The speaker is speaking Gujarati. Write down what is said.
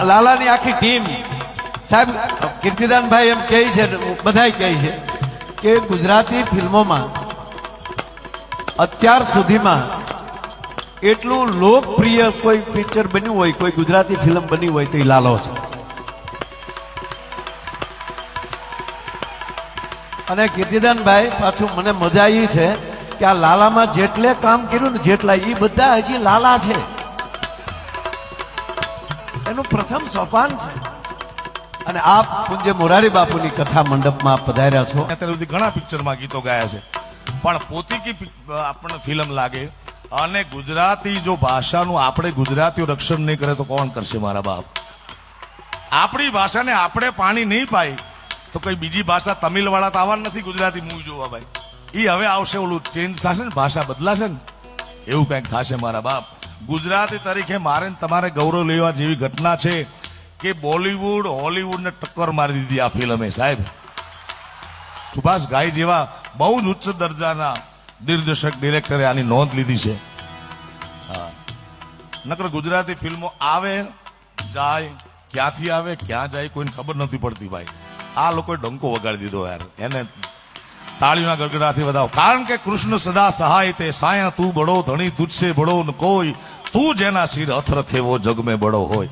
લાલાની આખી ટીમ સાહેબ કીર્તિદાનભાઈ એમ કહે છે, બધાય કહે છે કે ગુજરાતી ફિલ્મોમાં અત્યાર સુધીમાં એટલું લોકપ્રિય કોઈ પિક્ચર બન્યું હોય, કોઈ ગુજરાતી ફિલ્મ બની હોય તો એ લાલો છે. અને કીર્તિદાનભાઈ પાછું મને મજા આવી છે કે આ લાલામાં જેટલે કામ કર્યું ને જેટલા એ બધા હજી લાલા છે, એનું પ્રથમ સોપાન છે. અને આપ પૂજ્ય મોરારી બાપુની કથા મંડપમાં આપ પધાર્યા છો. અત્યાર સુધી ઘણા પિક્ચરમાં ગીતો ગાયા છે, પણ પોતીકી આપણને ફિલ્મ લાગે. અને ગુજરાતી જો ભાષાનું આપણે ગુજરાતીઓ રક્ષણ નહીં કરે તો કોણ કરશે મારા બાપ? આપણી ભાષાને આપણે પાણી નહીં પાય તો કઈ બીજી ભાષા તમિલ વાળા તો આવવાના નથી ગુજરાતી મૂવી જોવા ભાઈ. એ હવે આવશે, ઓલું ચેન્જ થશે ને, ભાષા બદલાશે ને, એવું કંઈક થશે મારા બાપ. ગુજરાતી તરીકે મારે તમારે ગૌરવ લેવા જેવી ઘટના છે કે બોલીવુડ હોલીવુડને ટક્કર મારી દીધી આ ફિલ્મે સાહેબ. સુભાષ ઘાઈ જેવા બહુ જ ઉચ્ચ દરજાના દિગ્દર્શક ડિરેક્ટરે આની નોંધ લીધી છે. નકર ગુજરાતી ફિલ્મો આવે જાય, ક્યાંથી આવે ક્યાં જાય કોઈને ખબર નથી પડતી ભાઈ. આ લોકોએ ડંકો વગાડી દીધો યાર, એને તાળીના ગડગડાથી વધાવો. કારણ કે કૃષ્ણ સદા સહાય તે સાયા તું બડો ધણી તુજસે બડો ન કોઈ, તું જેના સિર હથ રખે વો જગ મેં બડો હોય.